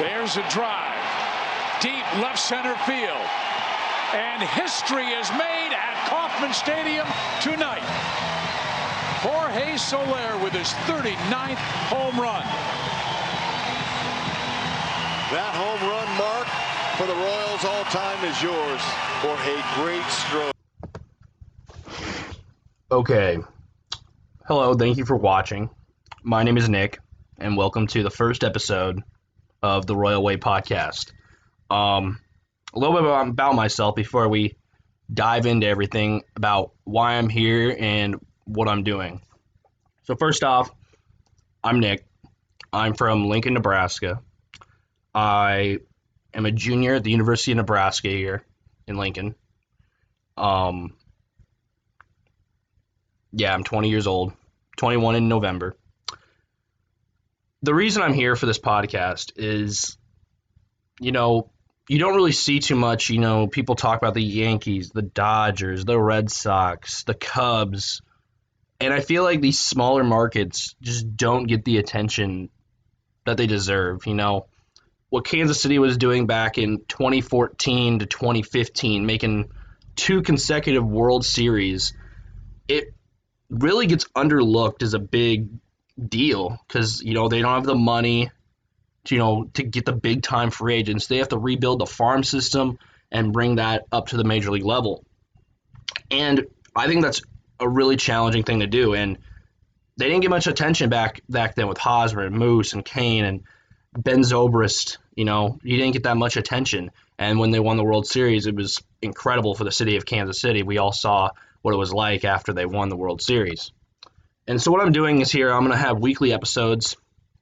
There's a drive. Deep left center field. And history is made at Kauffman Stadium tonight. Jorge Soler with his 39th home run. That home run mark for the Royals all time is yours for a great stroke. Okay. Hello, thank you for watching. My name is Nick, and welcome to the first episode of the Royal Way podcast. A little bit about myself before we dive into everything about why I'm here and what I'm doing. So first off, I'm Nick. I'm from Lincoln, Nebraska. I am a junior at the University of Nebraska here in Lincoln. I'm 20 years old, 21 in November. The reason I'm here for this podcast is, you don't really see too much, people talk about the Yankees, the Dodgers, the Red Sox, the Cubs, and I feel like these smaller markets just don't get the attention that they deserve. What Kansas City was doing back in 2014 to 2015, making 2 consecutive World Series, it really gets underlooked as a big deal because, they don't have the money to get the big time free agents. They have to rebuild the farm system and bring that up to the major league level. And I think that's a really challenging thing to do. And they didn't get much attention back then with Hosmer and Moose and Kane and Ben Zobrist. He didn't get that much attention. And when they won the World Series, it was incredible for the city of Kansas City. We all saw what it was like after they won the World Series. And so what I'm doing is here, I'm going to have weekly episodes.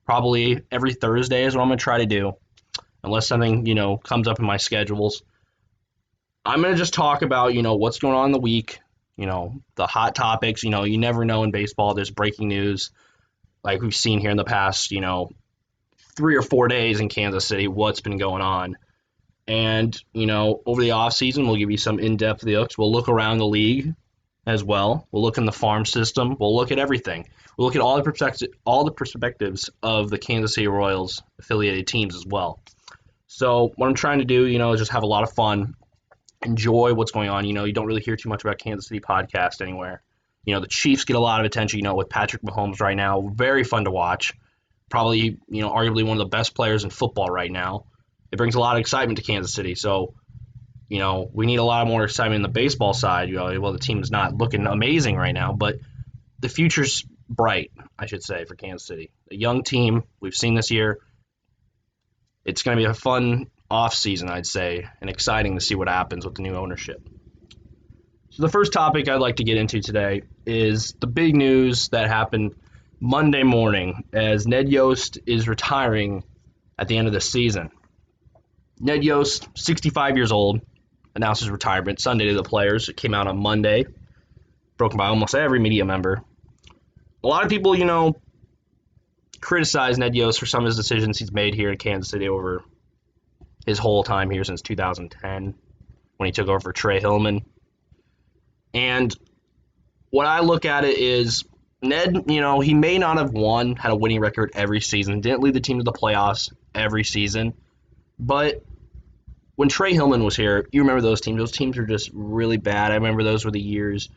Probably every Thursday is what I'm going to try to do, unless something, comes up in my schedules. I'm going to just talk about, what's going on in the week, the hot topics. You never know in baseball. There's breaking news like we've seen here in the past, 3 or 4 days in Kansas City, what's been going on. And, over the offseason, we'll give you some in-depth looks. We'll look around the league as well. We'll look in the farm system. We'll look at everything. We'll look at all the perspectives of the Kansas City Royals affiliated teams as well. So what I'm trying to do, is just have a lot of fun, enjoy what's going on. You don't really hear too much about Kansas City podcast anywhere. The Chiefs get a lot of attention, with Patrick Mahomes right now. Very fun to watch. Probably, arguably one of the best players in football right now. It brings a lot of excitement to Kansas City. So, we need a lot more excitement in the baseball side. Well, the team is not looking amazing right now, but the future's bright, I should say, for Kansas City. A young team we've seen this year. It's going to be a fun offseason, I'd say, and exciting to see what happens with the new ownership. So the first topic I'd like to get into today is the big news that happened Monday morning as Ned Yost is retiring at the end of the season. Ned Yost, 65 years old, announced his retirement Sunday to the players. It came out on Monday, broken by almost every media member. A lot of people, criticize Ned Yost for some of his decisions he's made here in Kansas City over his whole time here since 2010 when he took over for Trey Hillman. And what I look at it is Ned, he may not have had a winning record every season, didn't lead the team to the playoffs every season, but when Trey Hillman was here, you remember those teams. Those teams were just really bad. I remember those were the years.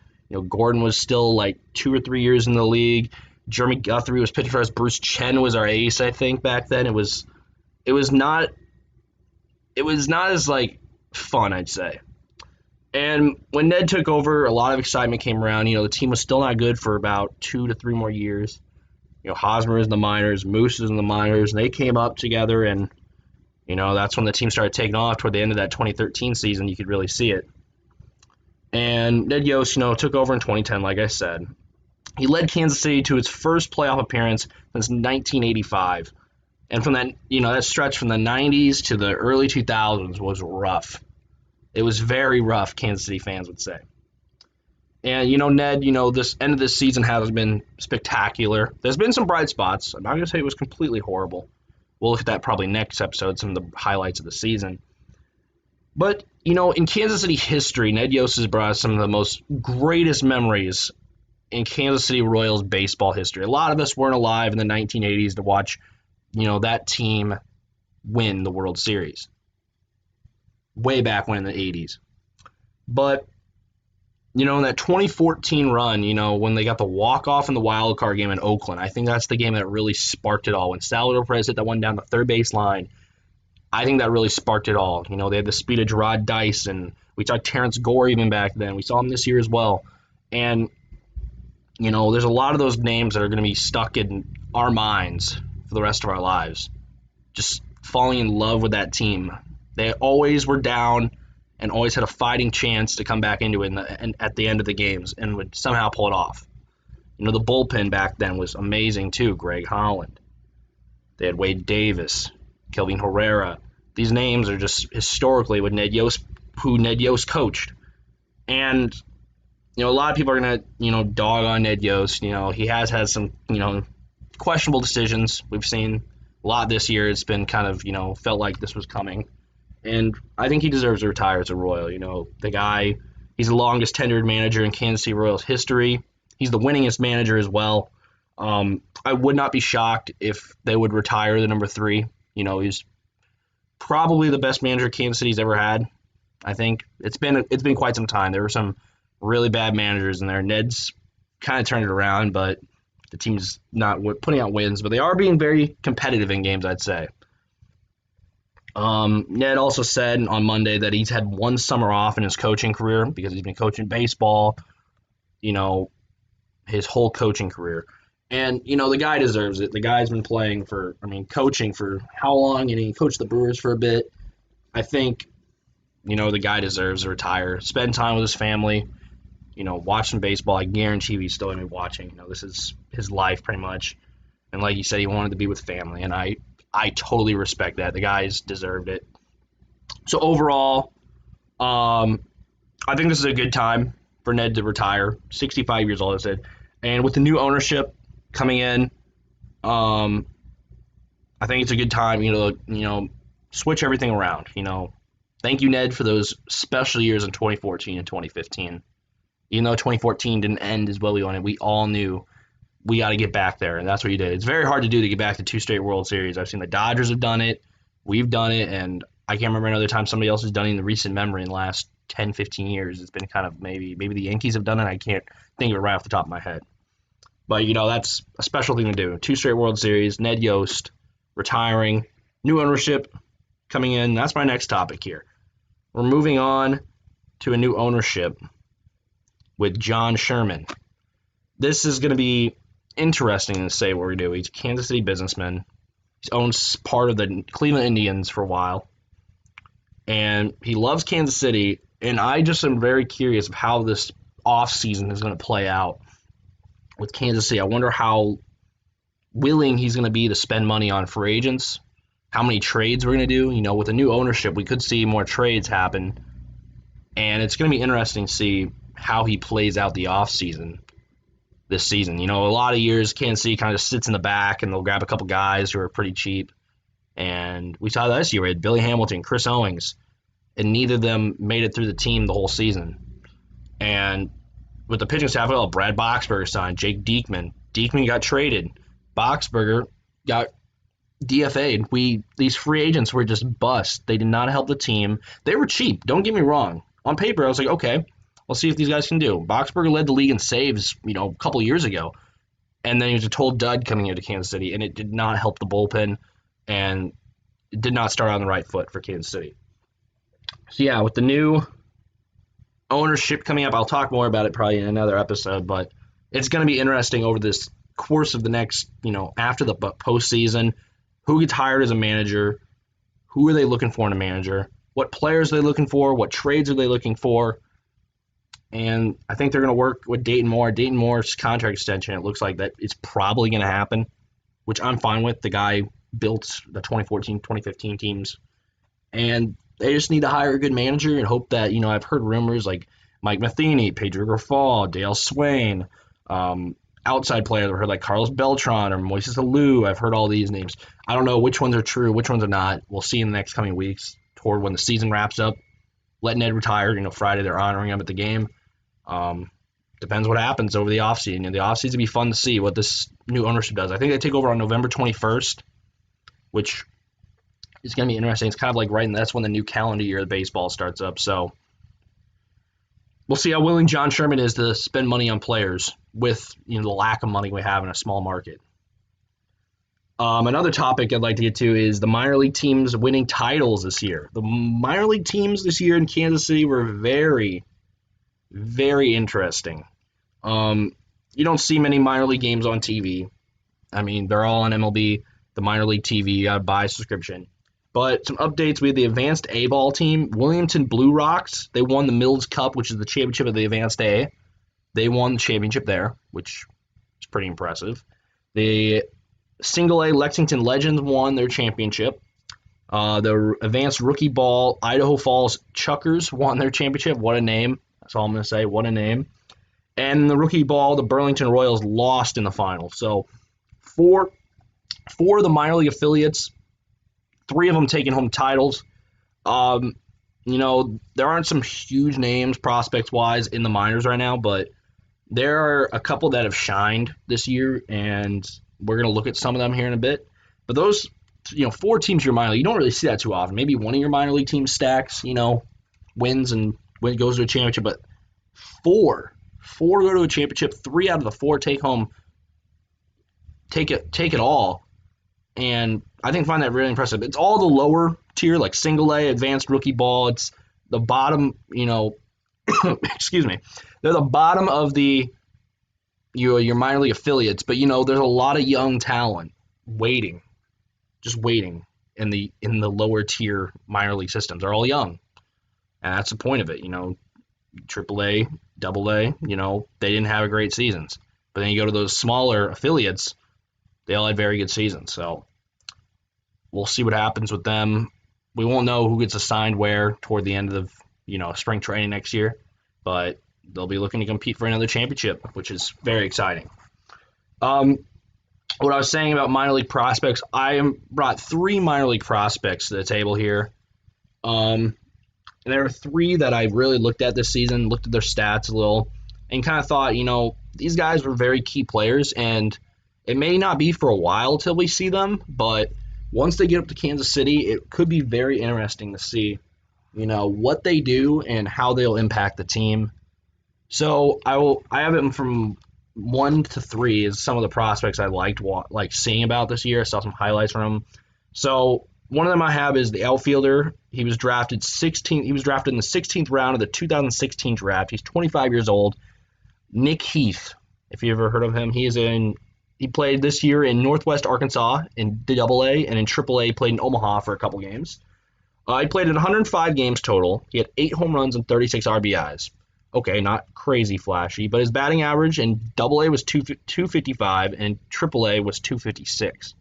Gordon was still like 2 or 3 years in the league. Jeremy Guthrie was pitching for us. Bruce Chen was our ace, I think, back then. It was not as fun, I'd say. And when Ned took over, a lot of excitement came around. The team was still not good for about 2 to 3 more years. Hosmer was in the minors, Moose was in the minors, and they came up together, and that's when the team started taking off toward the end of that 2013 season. You could really see it. And Ned Yost, took over in 2010, like I said. He led Kansas City to its first playoff appearance since 1985. And from that, that stretch from the 90s to the early 2000s was rough. It was very rough, Kansas City fans would say. And, Ned, this end of this season hasn't been spectacular. There's been some bright spots. I'm not going to say it was completely horrible. We'll look at that probably next episode, some of the highlights of the season. But, in Kansas City history, Ned Yost has brought us some of the most greatest memories in Kansas City Royals baseball history. A lot of us weren't alive in the 1980s to watch, that team win the World Series. Way back when in the 80s. But, in that 2014 run, when they got the walk-off in the wild card game in Oakland, I think that's the game that really sparked it all. When Salvador Perez hit that one down the third base line, I think that really sparked it all. They had the speed of Gerard Dyson. We saw Terrence Gore even back then. We saw him this year as well. And, there's a lot of those names that are going to be stuck in our minds for the rest of our lives. Just falling in love with that team. They always were down and always had a fighting chance to come back into it at the end of the games and would somehow pull it off. The bullpen back then was amazing too. Greg Holland. They had Wade Davis, Kelvin Herrera. These names are just historically with Ned Yost, who Ned Yost coached. And, a lot of people are going to, dog on Ned Yost. He has had some, questionable decisions. We've seen a lot this year. It's been kind of, felt like this was coming. And I think he deserves to retire as a Royal. The guy, he's the longest tenured manager in Kansas City Royals history. He's the winningest manager as well. I would not be shocked if they would retire the number 3. He's probably the best manager Kansas City's ever had. I think it's been quite some time. There were some really bad managers in there. Ned's kind of turned it around, but the team's not putting out wins. But they are being very competitive in games, I'd say. Ned also said on Monday that he's had one summer off in his coaching career because he's been coaching baseball, his whole coaching career. And, the guy deserves it. The guy's been coaching for how long? And he coached the Brewers for a bit. I think, the guy deserves to retire, spend time with his family, watch some baseball. I guarantee he's still going to be watching. This is his life pretty much. And like he said, he wanted to be with family. And I totally respect that. The guys deserved it. So overall, I think this is a good time for Ned to retire. 65 years old, I said. And with the new ownership coming in, I think it's a good time, switch everything around. Thank you, Ned, for those special years in 2014 and 2015. Even though 2014 didn't end as well we wanted, we all knew we got to get back there, and that's what you did. It's very hard to do to get back to 2 straight World Series. I've seen the Dodgers have done it. We've done it, and I can't remember another time somebody else has done it in the recent memory in the last 10, 15 years. It's been kind of maybe the Yankees have done it. I can't think of it right off the top of my head. But, that's a special thing to do. 2 straight World Series, Ned Yost retiring, new ownership coming in. That's my next topic here. We're moving on to a new ownership with John Sherman. This is going to be interesting to say what we do. He's a Kansas City businessman. He's owned part of the Cleveland Indians for a while. And he loves Kansas City. And I just am very curious of how this offseason is going to play out with Kansas City. I wonder how willing he's going to be to spend money on free agents, how many trades we're going to do. With a new ownership, we could see more trades happen. And it's going to be interesting to see how he plays out the offseason this season. A lot of years, Kansas City kind of sits in the back, and they'll grab a couple guys who are pretty cheap. And we saw that this year. We had Billy Hamilton, Chris Owings, and neither of them made it through the team the whole season. And with the pitching staff, well, Brad Boxberger signed, Jake Diekman. Diekman got traded. Boxberger got DFA'd. These free agents were just bust. They did not help the team. They were cheap. Don't get me wrong. On paper, I was like, okay, let's see if these guys can do. Boxberger led the league in saves, a couple of years ago. And then he was a total dud coming into Kansas City, and it did not help the bullpen, and it did not start on the right foot for Kansas City. So, yeah, with the new ownership coming up, I'll talk more about it probably in another episode, but it's going to be interesting over this course of the next, after the postseason, who gets hired as a manager, who are they looking for in a manager, what players are they looking for, what trades are they looking for, and I think they're going to work with Dayton Moore. Dayton Moore's contract extension, it looks like that it's probably going to happen, which I'm fine with. The guy built the 2014-2015 teams, and they just need to hire a good manager and hope that, I've heard rumors like Mike Matheny, Pedro Grifol, Dale Swain, outside players. I've heard like Carlos Beltran or Moises Alou. I've heard all these names. I don't know which ones are true, which ones are not. We'll see in the next coming weeks toward when the season wraps up. Let Ned retire. Friday they're honoring him at the game. Depends what happens over the offseason. The offseason will be fun to see what this new ownership does. I think they take over on November 21st, which It's going to be interesting. It's kind of like that's when the new calendar year of baseball starts up. So we'll see how willing John Sherman is to spend money on players with the lack of money we have in a small market. Another topic I'd like to get to is the minor league teams winning titles this year. The minor league teams this year in Kansas City were very, very interesting. You don't see many minor league games on TV. I mean, they're all on MLB, the minor league TV. You got to buy a subscription. But some updates, we had the Advanced A-ball team, Williamton Blue Rocks. They won the Mills Cup, which is the championship of the Advanced A. They won the championship there, which is pretty impressive. The Single A Lexington Legends won their championship. The Advanced Rookie Ball Idaho Falls Chuckers won their championship. What a name. That's all I'm going to say. What a name. And the Rookie Ball, the Burlington Royals lost in the final. So four of the minor league affiliates, 3 of them taking home titles. There aren't some huge names prospects-wise in the minors right now, but there are a couple that have shined this year, and we're going to look at some of them here in a bit. But those, 4 teams in your minor league, you don't really see that too often. Maybe one of your minor league teams stacks, wins and goes to a championship, but 4 go to a championship, 3 out of the 4 take it all. And I find that really impressive. It's all the lower tier, like Single A, Advanced Rookie Ball. It's the bottom, excuse me. They're the bottom of your minor league affiliates, but there's a lot of young talent waiting in the lower tier minor league systems. They're all young, and that's the point of it. AAA, AA, they didn't have great seasons, but then you go to those smaller affiliates, they all had very good seasons. So we'll see what happens with them. We won't know who gets assigned where toward the end of spring training next year, but they'll be looking to compete for another championship, which is very exciting. What I was saying about minor league prospects, I brought 3 minor league prospects to the table here. There are 3 that I really looked at this season, looked at their stats a little, and kind of thought, these guys were very key players, and it may not be for a while till we see them, but once they get up to Kansas City, it could be very interesting to see, what they do and how they'll impact the team. So I have them from 1 to 3 is some of the prospects I liked seeing about this year. I saw some highlights from them. So one of them I have is the outfielder. He was drafted in the 16th round of the 2016 draft. He's 25 years old. Nick Heath, if you ever heard of him, he played this year in Northwest Arkansas in AA, and in AAA played in Omaha for a couple games. He played in 105 games total. He had 8 home runs and 36 RBIs. Okay, not crazy flashy, but his batting average in AA was 255 and AAA was 256.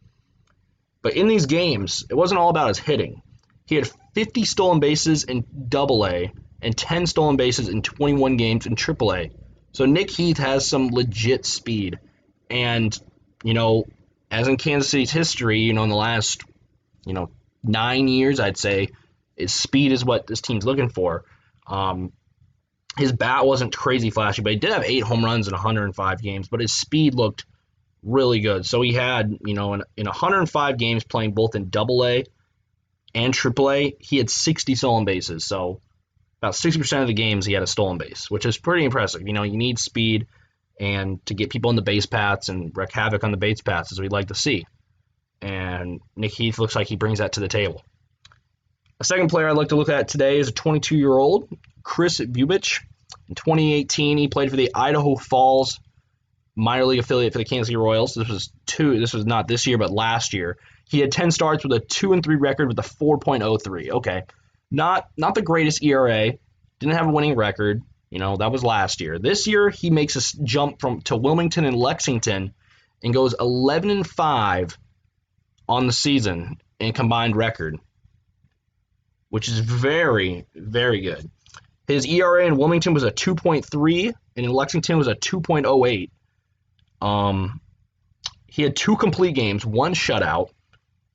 But in these games, it wasn't all about his hitting. He had 50 stolen bases in AA and 10 stolen bases in 21 games in AAA. So Nick Heath has some legit speed. And, as in Kansas City's history, in the last, 9 years, I'd say, speed is what this team's looking for. His bat wasn't crazy flashy, but he did have 8 home runs in 105 games, but his speed looked really good. So he had, in 105 games playing both in AA and AAA, he had 60 stolen bases. So about 60% of the games he had a stolen base, which is pretty impressive. You need speed and to get people on the base paths and wreak havoc on the base paths, as we'd like to see. And Nick Heath looks like he brings that to the table. A second player I'd like to look at today is a 22-year-old, Chris Bubich. In 2018, he played for the Idaho Falls minor league affiliate for the Kansas City Royals. This was not this year, but last year. He had 10 starts with a 2-3 record with a 4.03. Okay, not the greatest ERA. Didn't have a winning record. That was last year. This year, he makes a jump to Wilmington and Lexington and goes 11-5 on the season in combined record, which is very, very good. His ERA in Wilmington was a 2.3, and in Lexington was a 2.08. He had 2 complete games, 1 shutout.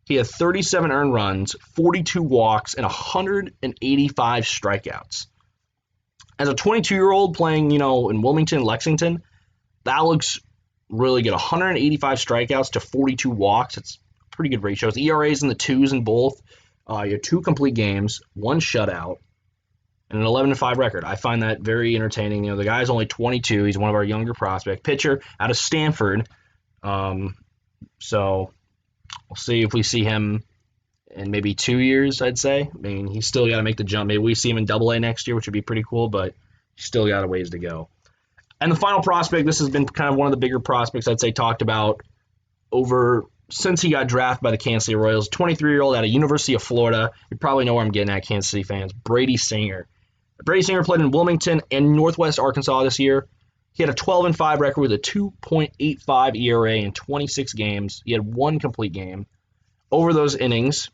He had 37 earned runs, 42 walks, and 185 strikeouts. As a 22-year-old playing, in Wilmington, Lexington, that looks really good. 185 strikeouts to 42 walks. It's a pretty good ratio. His ERA is in the 2s in both. You had 2 complete games, 1 shutout, and an 11-5 record. I find that very entertaining. The guy's only 22. He's one of our younger prospect pitcher out of Stanford. So we'll see if we see him in maybe 2 years, I'd say. I mean, he's still got to make the jump. Maybe we see him in Double-A next year, which would be pretty cool, but he's still got a ways to go. And the final prospect, this has been kind of one of the bigger prospects I'd say talked about since he got drafted by the Kansas City Royals. 23-year-old out of University of Florida. You probably know where I'm getting at, Kansas City fans. Brady Singer. Brady Singer played in Wilmington and Northwest Arkansas this year. He had a 12-5 record with a 2.85 ERA in 26 games. He had 1 complete game. Over those innings,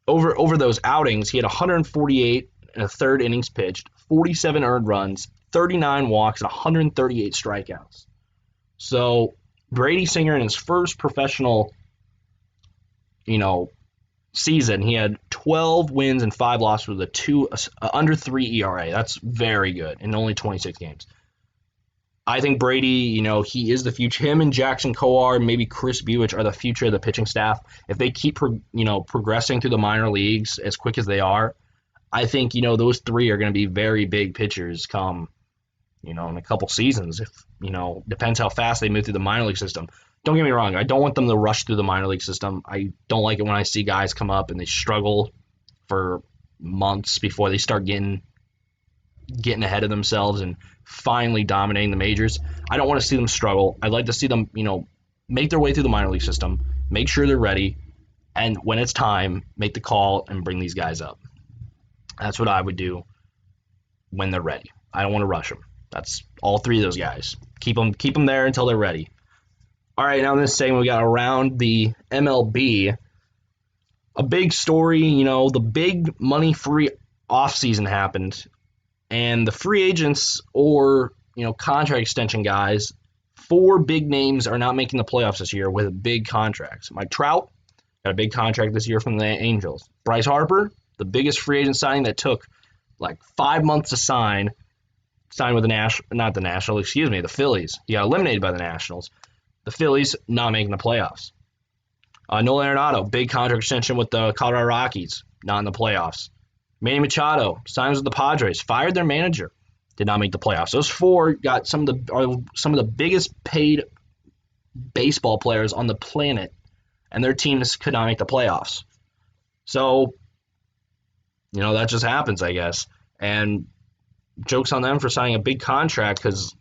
over those outings, he had 148 and a third innings pitched, 47 earned runs, 39 walks, and 138 strikeouts. So Brady Singer in his first professional, season, he had 12 wins and 5 losses with a under 3 ERA. That's very good in only 26 games. I think Brady, he is the future. Him and Jackson Kowar, maybe Chris Buich are the future of the pitching staff. If they keep, progressing through the minor leagues as quick as they are, I think, those 3 are going to be very big pitchers come, in a couple seasons. If, depends how fast they move through the minor league system. Don't get me wrong. I don't want them to rush through the minor league system. I don't like it when I see guys come up and they struggle for months before they start getting ahead of themselves and finally dominating the majors. I don't want to see them struggle. I'd like to see them, make their way through the minor league system, make sure they're ready, and when it's time, make the call and bring these guys up. That's what I would do when they're ready. I don't want to rush them. That's all 3 of those guys. Keep them there until they're ready. All right, now in this segment, we got around the MLB. A big story, the big money-free offseason happened. And the free agents or, contract extension guys, 4 big names are not making the playoffs this year with big contracts. Mike Trout got a big contract this year from the Angels. Bryce Harper, the biggest free agent signing that took like 5 months to signed with the Phillies. He got eliminated by the Nationals. The Phillies not making the playoffs. Nolan Arenado, big contract extension with the Colorado Rockies, not in the playoffs. Manny Machado signs with the Padres, fired their manager, did not make the playoffs. Those 4 got some of the biggest paid baseball players on the planet, and their teams could not make the playoffs. So, that just happens, I guess. And jokes on them for signing a big contract because,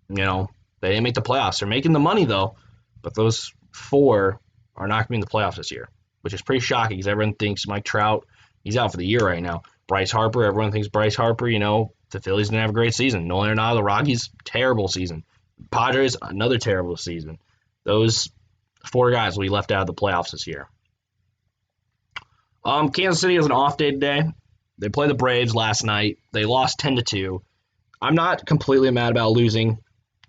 they didn't make the playoffs. They're making the money though, but those 4 are not going to be in the playoffs this year, which is pretty shocking because everyone thinks Mike Trout. He's out for the year right now. Bryce Harper, everyone thinks Bryce Harper, the Phillies didn't have a great season. Nolan Arenado, the Rockies, terrible season. Padres, another terrible season. Those 4 guys will be left out of the playoffs this year. Kansas City has an off day today. They played the Braves last night. They lost 10-2. I'm not completely mad about losing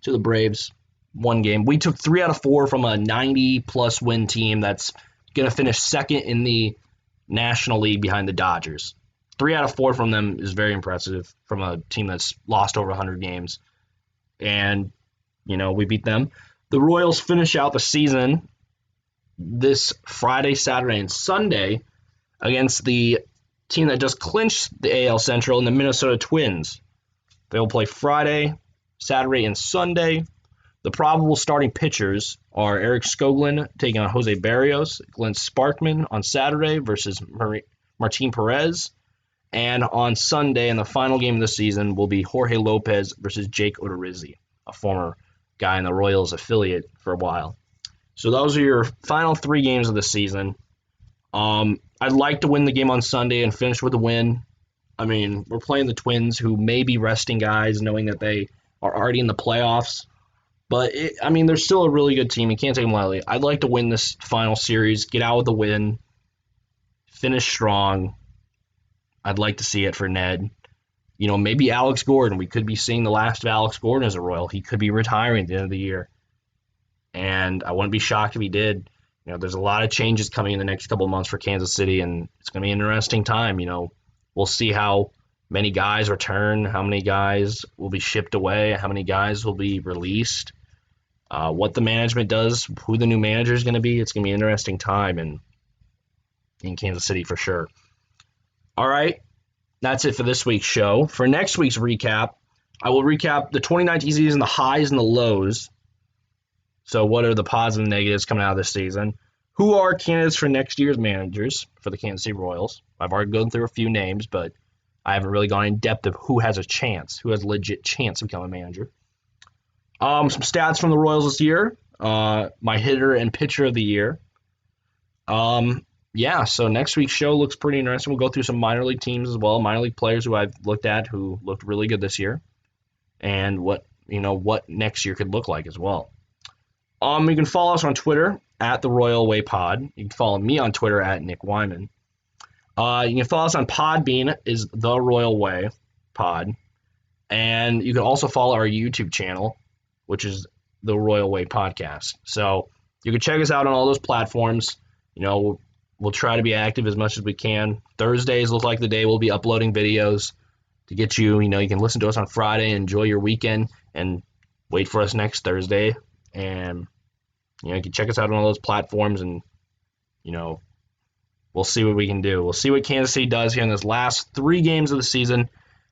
to the Braves 1 game. We took 3 out of 4 from a 90-plus win team that's going to finish second in the National League behind the Dodgers. 3 out of 4 from them is very impressive from a team that's lost over 100 games. And, we beat them. The Royals finish out the season this Friday, Saturday, and Sunday against the team that just clinched the AL Central and the Minnesota Twins. They will play Friday, Saturday, and Sunday. The probable starting pitchers are Eric Skoglund taking on Jose Barrios, Glenn Sparkman on Saturday versus Martin Perez, and on Sunday, in the final game of the season, will be Jorge Lopez versus Jake Odorizzi, a former guy in the Royals affiliate for a while. So those are your final 3 games of the season. I'd like to win the game on Sunday and finish with a win. I mean, we're playing the Twins, who may be resting guys, knowing that they are already in the playoffs. But, they're still a really good team. You can't take them lightly. I'd like to win this final series, get out with a win, finish strong. I'd like to see it for Ned. Maybe Alex Gordon. We could be seeing the last of Alex Gordon as a Royal. He could be retiring at the end of the year. And I wouldn't be shocked if he did. There's a lot of changes coming in the next couple of months for Kansas City, and it's going to be an interesting time. We'll see how many guys return, how many guys will be shipped away, how many guys will be released, what the management does, who the new manager is going to be. It's going to be an interesting time, and in Kansas City for sure. All right, that's it for this week's show. For next week's recap, I will recap the 2019 season, the highs and the lows. So what are the positives and negatives coming out of this season? Who are candidates for next year's managers for the Kansas City Royals? I've already gone through a few names, but I haven't really gone in depth of who has a chance, who has a legit chance to become a manager. Some stats from the Royals this year. My hitter and pitcher of the year. So next week's show looks pretty interesting. We'll go through some minor league teams as well, minor league players who I've looked at who looked really good this year, and what next year could look like as well. You can follow us on Twitter at the Royal Way Pod. You can follow me on Twitter at Nick Wyman. You can follow us on Podbean is the Royal Way Pod, and you can also follow our YouTube channel, which is the Royal Way Podcast. So you can check us out on all those platforms. We'll try to be active as much as we can. Thursdays look like the day we'll be uploading videos to get you. You can listen to us on Friday, enjoy your weekend, and wait for us next Thursday. And you can check us out on all those platforms, and we'll see what we can do. We'll see what Kansas City does here in this last 3 games of the season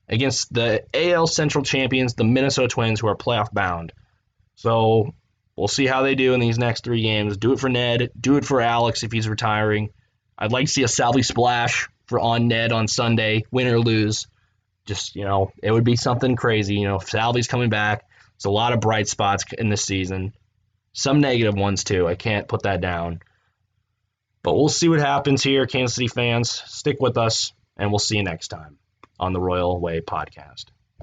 against the AL Central champions, the Minnesota Twins, who are playoff bound. So we'll see how they do in these next 3 games. Do it for Ned. Do it for Alex if he's retiring. I'd like to see a Salvi splash on Ned on Sunday, win or lose. Just, it would be something crazy. If Salvi's coming back, there's a lot of bright spots in this season. Some negative ones, too. I can't put that down. But we'll see what happens here, Kansas City fans. Stick with us, and we'll see you next time on the Royal Way Podcast.